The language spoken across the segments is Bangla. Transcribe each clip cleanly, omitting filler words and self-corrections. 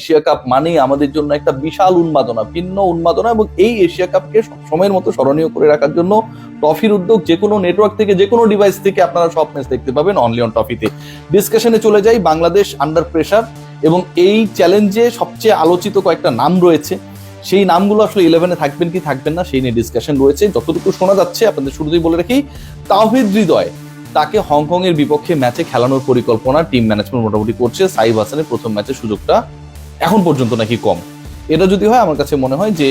এশিয়া কাপ মানেই আমাদের জন্য একটা বিশাল উন্মাদনা, ভিন্ন উন্মাদনা, এবং এই এশিয়া কাপকে সময়ের মতো স্মরণীয় করে রাখার জন্য টফির উদ্যোগ যে কোনো নেটওয়ার্ক থেকে, যে কোনো ডিভাইস থেকে আপনারা সব ম্যাচ দেখতে পাবেন অনলি অন টফিতে। ডিসকাশনে চলে যাই, বাংলাদেশ আন্ডার প্রেসার, এবং এই চ্যালেঞ্জে সবচেয়ে আলোচিত কয়েকটা নাম রয়েছে। সেই নামগুলো আসলে 11-এ থাকবেন কি থাকবেন না সেই নিয়ে ডিসকাশন রয়েছে। যতটুকু শোনা যাচ্ছে, আপনাদের শুরুতেই বলে রাখি, তাওহিদ হৃদয় তাকে হংকং এর বিপক্ষে ম্যাচে খেলানোর পরিকল্পনা টিম ম্যানেজমেন্ট মোটামুটি করছে। সাইফ হাসানের প্রথম ম্যাচের সুযোগটা এখন পর্যন্ত নাকি কম। এটা যদি হয়, আমার কাছে মনে হয় যে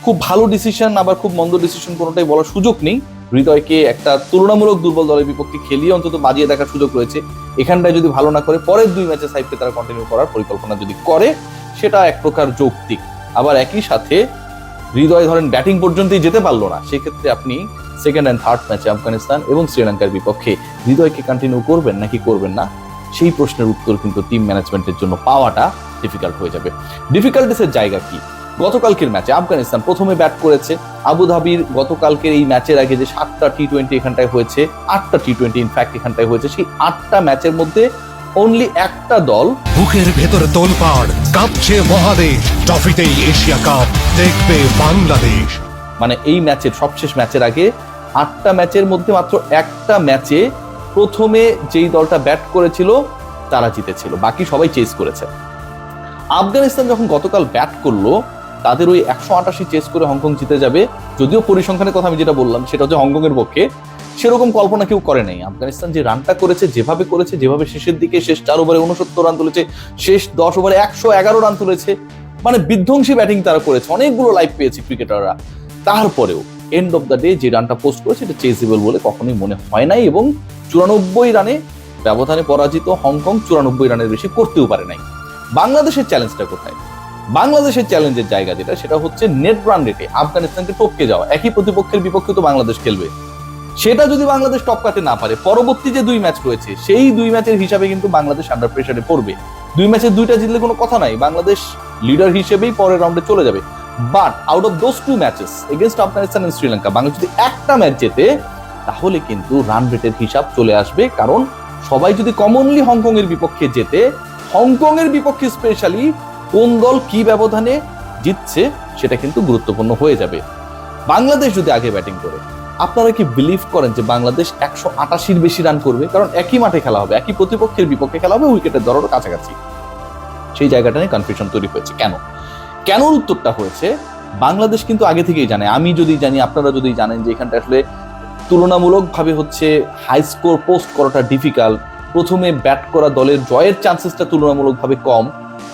খুব ভালো ডিসিশন, আবার খুব মন্দ ডিসিশন কোনোটাই বলার সুযোগ নেই। হৃদয়কে একটা তুলনামূলক দুর্বল দলের বিপক্ষে খেলিয়ে অন্তত বাজিয়ে দেখার সুযোগ রয়েছে। এখানটায় যদি ভালো না করে পরের 2 ম্যাচে সাইফকে তারা কন্টিনিউ করার পরিকল্পনা যদি করে, সেটা এক প্রকার যৌক্তিক। আবার একই সাথে হৃদয় ধরেন ব্যাটিং পর্যন্তই যেতে পারলো না, সেক্ষেত্রে আপনি সেকেন্ড অ্যান্ড থার্ড ম্যাচে আফগানিস্তান এবং শ্রীলঙ্কার বিপক্ষে হৃদয়কে কন্টিনিউ করবেন নাকি করবেন না, সেই প্রশ্নের উত্তর কিন্তু টিম ম্যানেজমেন্টের জন্য পাওয়াটা ডিফিকাল্ট হয়ে যাবে। ডিফিকাল্টিসের জায়গা কি? গতকালকের ম্যাচে আফগানিস্তান প্রথমে ব্যাট করেছে। আবুধাবির গতকালকের এই ম্যাচের আগে যে 7টা টি-20 এখানটায় হয়েছে, 8টা টি-20 ইনফ্যাক্ট এখানটায় হয়েছে, সেই 8টা ম্যাচের মধ্যে অনলি একটা দল বুকের ভেতরে তোলপাড়, কাঁপছে মহাদেশ, ট্রফিতেই এশিয়া কাপ দেখবে বাংলাদেশ। মানে এই ম্যাচের সবশেষ ম্যাচের আগে 8টা ম্যাচের মধ্যে মাত্র একটা ম্যাচে প্রথমে যেই দলটা ব্যাট করেছিল তারা জিতেছিল, বাকি সবাই চেস করেছে। আফগানিস্তান যখন গতকাল ব্যাট করলো, তাদের ওই 188 চেস করে হংকং জিতে যাবে, যদিও পরিসংখ্যানের কথা আমি যেটা বললাম সেটা হচ্ছে হংকং এর পক্ষে সেরকম কল্পনা কেউ করে নাই। আফগানিস্তান যে রানটা করেছে, যেভাবে শেষের দিকে শেষ 4 ওভারে 69 রান তুলেছে, শেষ 10 ওভারে 111 রান তুলেছে, মানে বিধ্বংসী ব্যাটিং তারা করেছে, অনেকগুলো লাইফ পেয়েছে ক্রিকেটাররা। তারপরেও এন্ড অফ দ্য ডে যে রানটা পোস্ট করেছে এটা চেজেবল বলে কখনোই মনে হয় নাই, এবং 94 রানে ব্যবধানে পরাজিত হংকং 94 রানের বেশি করতেও পারে নাই। বাংলাদেশের চ্যালেঞ্জটা কোথায়? বাংলাদেশের চ্যালেঞ্জের জায়গা যেটা, সেটা হচ্ছে নেট রান রেটে আফগানিস্তানকে টপকে যাওয়া। একই প্রতিপক্ষের বিপক্ষে তো বাংলাদেশ খেলবে, সেটা যদি বাংলাদেশ টপকাতে না পারে, পরবর্তী যে 2 ম্যাচ রয়েছে সেই 2 ম্যাচের হিসাবে কিন্তু বাংলাদেশ আন্ডার প্রেসারে পড়বে। 2 ম্যাচের 2টা জিতলে কোনো কথা নাই, বাংলাদেশ লিডার হিসেবেই পরের রাউন্ডে চলে যাবে। But out of those 2 matches against Afghanistan and Sri Lanka, Bangladesh যদি একটা ম্যাচ জেতে, তাহলে কিন্তু রান রেটের হিসাব চলে আসবে। কারণ সবাই যদি কমনলি হংকং এর বিপক্ষে জেতে, হংকং এর বিপক্ষে স্পেশালি কোন দল কি ব্যবধানে জিতছে সেটা কিন্তু গুরুত্বপূর্ণ হয়ে যাবে। বাংলাদেশ যদি আগে ব্যাটিং করে, আপনারা কি বিলিভ করেন যে বাংলাদেশ 188-র বেশি রান করবে? কারণ একই মাঠে খেলা হবে, একই প্রতিপক্ষের বিপক্ষে খেলা হবে, উইকেটের দরেরও কাছাকাছি। সেই জায়গাটা নিয়ে কনফিউশন তৈরি হয়েছে। কেন উত্তরটা হয়েছে, বাংলাদেশ কিন্তু আগে থেকেই জানে, আমি যদি জানি, আপনারা যদি জানেন, যে এখানটা আসলে তুলনামূলকভাবে হচ্ছে হাই স্কোর পোস্ট করাটা ডিফিকাল্ট, প্রথমে ব্যাট করা দলের জয়ের চান্সেসটা তুলনামূলকভাবে কম,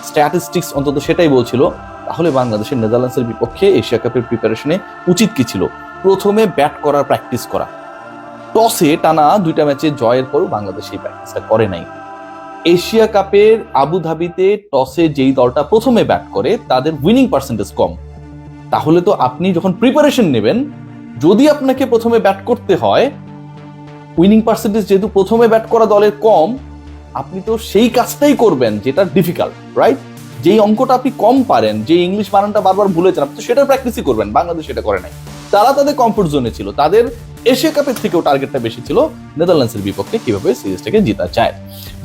স্ট্যাটিস্টিক্স অন্তত সেটাই বলছিল। তাহলে বাংলাদেশের নেদারল্যান্ডসের বিপক্ষে এশিয়া কাপের প্রিপারেশনে উচিত কি ছিল? প্রথমে ব্যাট করার প্র্যাকটিস করা। টসে টানা 2টা ম্যাচে জয়ের পরও বাংলাদেশ এই প্র্যাকটিসটা করে নাই। এশিয়া কাপের আবুধাবিতে টসে যেই দলটা প্রথমে ব্যাট করে তাদের উইনিং পার্সেন্টেজ কম। তাহলে তো আপনি যখন প্রিপারেশন নেবেন, যদি আপনাকে প্রথমে ব্যাট করতে হয়, উইনিং পার্সেন্টেজ যেহেতু প্রথমে ব্যাট করা দলের কম, আপনি তো সেই কাজটাই করবেন যেটা ডিফিকাল্ট, রাইট? যেই অঙ্কটা আপনি কম পারেন, যে ইংলিশ বানানটা বারবার ভুলেছেন, আপনি তো সেটার প্র্যাকটিসই করবেন। বাংলাদেশ সেটা করে নাই। তারা তাদের কমফোর্ট জোনে ছিল, তাদের এশিয়া কাপের থেকেও টার্গেটটা বেশি ছিল নেদারল্যান্ডসের বিপক্ষে কিভাবে সিরিজটাকে জিতা যায়।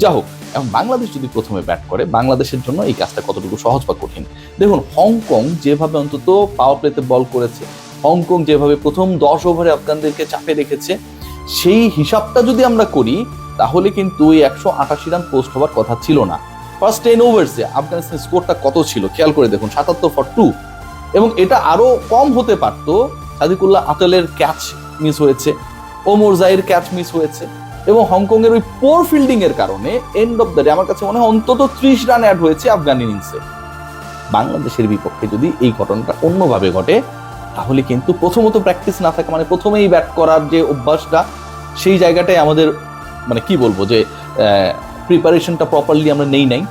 যা হোক, এখন বাংলাদেশ যদি প্রথমে ব্যাট করে, বাংলাদেশের জন্য এই কাজটা কতটুকু সহজ বা কঠিন? দেখুন, হংকং যেভাবে অন্তত পাওয়ার প্লেতে বল করেছে, হংকং যেভাবে প্রথম 10 ওভারে আফগানদেরকে চাপে রেখেছে, সেই হিসাবটা যদি আমরা করি, তাহলে কিন্তু এই 188 রান পোস্ট হওয়ার কথা ছিল না। ফার্স্ট 10 ওভার্সে আফগানিস্তানের স্কোরটা কত ছিল খেয়াল করে দেখুন, 77-2, এবং এটা আরো কম হতে পারতো। সাদিকুল্লাহ আতলের ক্যাচ মিস হয়েছে, ওমর জাহির ক্যাচ মিস হয়েছে, এবং হংকং এর ওই পোর ফিল্ডিং এর কারণে এন্ড অফ দ্য ডে আমার কাছে মনে হয় অন্তত 30 রান অ্যাড হয়েছে আফগান ইনিংসে। বাংলাদেশের বিপক্ষে যদি এই ঘটনাটা অন্যভাবে ঘটে, তাহলে কিন্তু প্রথমত প্র্যাকটিস না থাকে, মানে প্রথমেই ব্যাট করার যে অভ্যাসটা, সেই জায়গাটাই আমাদের মানে কি বলবো যে প্রিপারেশনটা প্রপারলি আমরা নাই।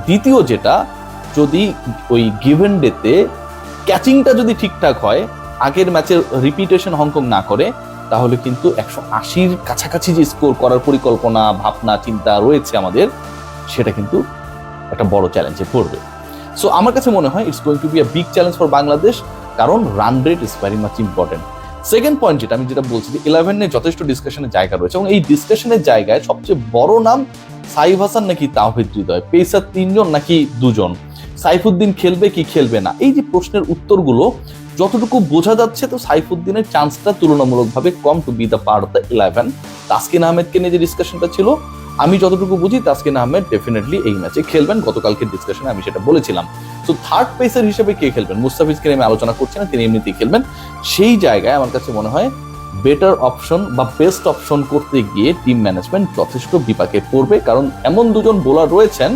দ্বিতীয় যেটা, যদি ওই গিভেন ডেতে ক্যাচিংটা যদি ঠিকঠাক হয়, আগের ম্যাচের রিপিটেশন হংকং না করে, তাহলে কিন্তু 180-র কাছাকাছি যে স্কোর করার পরিকল্পনা, ভাবনা, চিন্তা রয়েছে আমাদের, সেটা কিন্তু একটা বড় চ্যালেঞ্জে পড়বে। সো আমার কাছে মনে হয় it's going to be a big challenge for Bangladesh, কারণ run rate is very much important. Second point যেটা আমি বলছি, যে 11-এ যথেষ্ট ডিসকাশনের জায়গা রয়েছে, এবং এই ডিসকাশনের জায়গায় সবচেয়ে বড় নাম সাইফ হাসান নাকি তাওহিদ হৃদয়, পেসার 3 জন নাকি 2 জন। সাইফুদ্দিন খেলবে কি খেলবে না, এই যে প্রশ্নের উত্তরগুলো যতটুকু বোঝা যাচ্ছে, তো সাইফুদ্দিনের চান্সটা তুলনামূলকভাবে কম to be the part of the 11। Taskin আহমেদকে নিয়ে যে ডিসকাশনটা ছিল, আমি যতটুকু বুঝি তাসকিন আহমেদ ডেফিনেটলি এই ম্যাচে খেলবেন। গতকালকের ডিসকাশনে আমি সেটা বলেছিলাম। তো থার্ড পেসার হিসেবে কে খেলবেন, মুস্তাফিজকে আমি আলোচনা করছি না, তিনি এমনিতেই খেলবেন। সেই জায়গায় আমার কাছে মনে হয় বেটার অপশন বা বেস্ট অপশন করতে গিয়ে টিম ম্যানেজমেন্ট যথেষ্ট বিপাকে পড়বে, কারণ এমন দুজন বোলার রয়েছেন,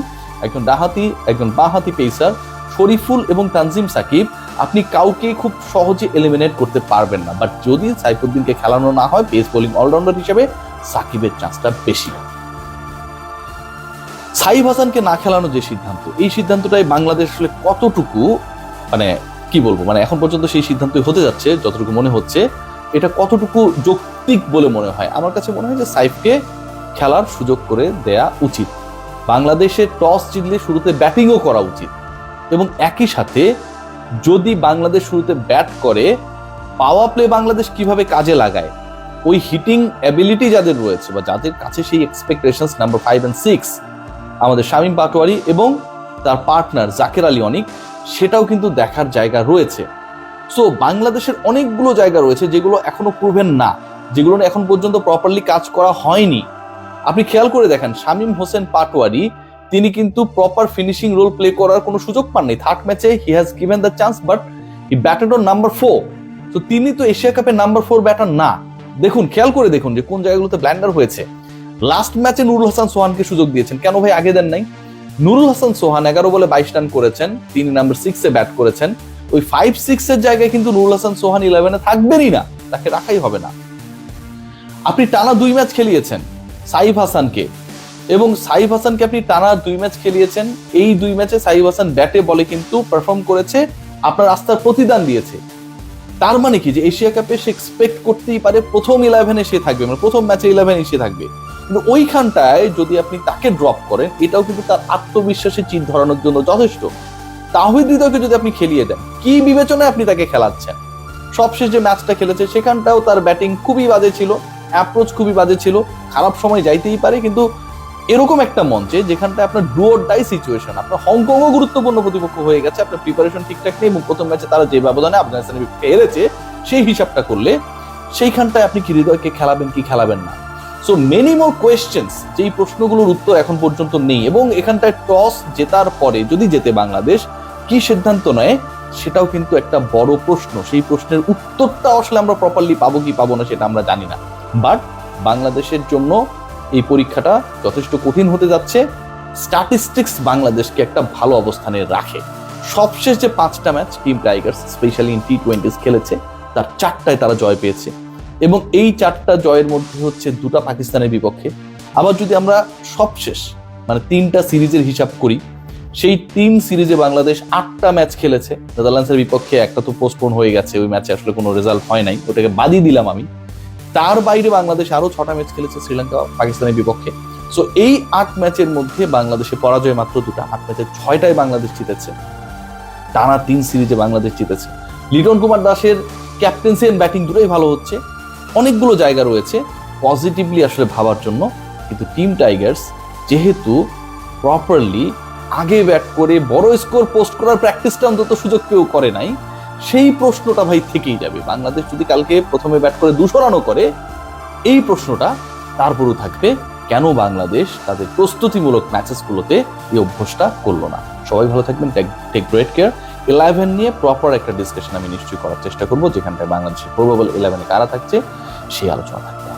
একজন ডানহাতি একজন বাঁহাতি পেসার, শরীফুল এবং তানজিম সাকিব। আপনি কাউকে খুব সহজে এলিমিনেট করতে পারবেন না, বাট যদি সাইফুদ্দিনকে খেলানো না হয় পেস বোলিং অলরাউন্ডার হিসেবে, সাকিবের চান্সটা বেশি। সাইফ হাসানকে না খেলানো যে সিদ্ধান্ত, এই সিদ্ধান্তটাই বাংলাদেশ আসলে কতটুকু মানে কি বলবো, মানে এখন পর্যন্ত সেই সিদ্ধান্তই হতে যাচ্ছে যতটুকু মনে হচ্ছে, এটা কতটুকু যৌক্তিক বলে মনে হয়। আমার কাছে মনে হয় যে সাইফকে খেলার সুযোগ করে দেয়া উচিত। বাংলাদেশের টস জিতলে শুরুতে ব্যাটিংও করা উচিত, এবং একই সাথে যদি বাংলাদেশ শুরুতে ব্যাট করে, পাওয়ার প্লে বাংলাদেশ কিভাবে কাজে লাগায়, ওই হিটিং অ্যাবিলিটি যাদের রয়েছে বা যাদের কাছে সেই এক্সপেকটেশনস নাম্বার 5 and 6, আমাদের শামীম পাটোয়ারি এবং তার পার্টনার জাকের আলী অনিক, সেটাও কিন্তু দেখার জায়গা রয়েছে। সো বাংলাদেশের অনেকগুলো জায়গা রয়েছে যেগুলো এখনো প্রুভেন না, যেগুলো এখন পর্যন্ত প্রপারলি কাজ করা হয়নি। আপনি খেয়াল করে দেখেন, শামীম হোসেন পাটোয়ারি তিনি কিন্তু প্রপার ফিনিশিং রোল প্লে করার কোনো সুযোগ পাননি। থার্ড ম্যাচে he has given the chance, but he batted on number 4। তো তিনি তো এশিয়া কাপের নাম্বার 4 ব্যাটার না। দেখুন, খেয়াল করে দেখুন যে কোন জায়গাগুলোতে ব্ল্যান্ডার হয়েছে। লাস্ট ম্যাচে নুরুল হাসান সোহানকে সুযোগ দিয়েছেন, কেন ভাই আগে দেন নাই? নুরুল হাসান সোহান 11 বলে 22 রান করেছেন, তিনি নাম্বার 6 এ ব্যাট করেছেন। ওই 5-6 এর জায়গায় কিন্তু নুরুল হাসান সোহান 11 এ থাকবেনই না, তাকে রাখাই হবে না। আপনি টানা 2 ম্যাচ খেলিয়েছেন সাইফ হাসানকে, এবং সাইফ হাসানকে আপনি টানা 2 ম্যাচ খেলিয়েছেন। এই 2 ম্যাচে সাইফ হাসান ব্যাটে বলে কিন্তু পারফর্ম করেছে, আপনার আস্থার প্রতিদান দিয়েছে। তার মানে কি যে এশিয়া কাপে সে এক্সপেক্ট করতেই পারে প্রথম 11-এ সে থাকবে, মানে প্রথম ম্যাচে 11-এ সে থাকবে। কিন্তু ওইখানটায় যদি আপনি তাকে ড্রপ করেন, এটাও কিন্তু তার আত্মবিশ্বাসে চির ধরানোর জন্য যথেষ্ট। তাওহিদ হৃদয়কে যদি আপনি খেলিয়ে দেন, কি বিবেচনায় আপনি তাকে খেলাচ্ছেন? সবশেষ যে ম্যাচটা খেলেছে সেখানটাও তার ব্যাটিং খুবই বাজে ছিল, অ্যাপ্রোচ খুবই বাজে ছিল, খারাপ সময় যাইতেই পারে, কিন্তু এরকম একটা মঞ্চে যেখানটায় আপনার ডু অর ডাই সিচুয়েশন, আপনার হংকংও গুরুত্বপূর্ণ প্রতিপক্ষ হয়ে গেছে, আপনার প্রিপারেশন ঠিকঠাক নেই, এবং প্রথম ম্যাচে তারা যে ব্যবধানে আফগানিস্তানের বিপক্ষে হেরেছে সেই হিসাবটা করলে সেইখানটায় আপনি কি হৃদয়কে খেলাবেন কি খেলাবেন না? সো মেনি মোর কোয়েশ্চেন্স, যেই প্রশ্নগুলোর উত্তর এখন পর্যন্ত নেই। এবং এখানটায় টস জেতার পরে যদি জেতে বাংলাদেশ, কি সিদ্ধান্ত নেয় সেটাও কিন্তু একটা বড় প্রশ্ন। সেই প্রশ্নের উত্তরটা আসলে আমরা প্রপারলি পাবো কি পাবো না সেটা আমরা জানি না, বাট বাংলাদেশের জন্য এই পরীক্ষাটা যথেষ্ট কঠিন হতে যাচ্ছে। স্ট্যাটিস্টিক্স বাংলাদেশকে একটা ভালো অবস্থানে রাখে। সবশেষ যে 5টা match team Tigers specially in T20 খেলেছে, তার 4টায় তারা জয় পেয়েছে, এবং এই 4টা জয়ের মধ্যে হচ্ছে 2টা পাকিস্তানের বিপক্ষে। আবার যদি আমরা সবশেষ মানে 3টা সিরিজের হিসাব করি, সেই 3 সিরিজে বাংলাদেশ 8টা ম্যাচ খেলেছে। নেদারল্যান্ডসের বিপক্ষে একটা তো পোস্টপোন হয়ে গেছে, ওই ম্যাচে আসলে কোনো রেজাল্ট হয় নাই, ওটাকে বাদই দিলাম আমি। তার বাইরে বাংলাদেশ আরো 6টা ম্যাচ খেলেছে শ্রীলঙ্কা পাকিস্তানের বিপক্ষে। সো এই 8 ম্যাচের মধ্যে বাংলাদেশে পরাজয় মাত্র 2টা, 8 ম্যাচের 6টায় বাংলাদেশ জিতেছে, টানা 3 সিরিজে বাংলাদেশ জিতেছে। লিটন কুমার দাসের ক্যাপ্টেন্সি এন্ড ব্যাটিং দুটোই ভালো হচ্ছে, অনেকগুলো জায়গা রয়েছে পজিটিভলি আসলে ভাবার জন্য। কিন্তু টিম টাইগার্স যেহেতু প্রপারলি আগে ব্যাট করে বড় স্কোর পোস্ট করার প্র্যাকটিসটা অন্তত সুযোগ কেউ করে নাই, সেই প্রশ্নটা ভাই থেকেই যাবে। বাংলাদেশ যদি কালকে প্রথমে ব্যাট করে 200 রানও করে, এই প্রশ্নটা তারপরও থাকবে, কেন বাংলাদেশ তাদের প্রস্তুতিমূলক ম্যাচেসগুলোতে এই অভ্যাসটা করলো না। সবাই ভালো থাকবেন, টেক গ্রেট কেয়ার। 11 নিয়ে প্রপার একটা ডিসকাশন আমি নিশ্চয়ই করার চেষ্টা করবো, যেখানটায় বাংলাদেশের প্রবাবল 11-এ কারা থাকছে সেই আলোচনা থাকবে।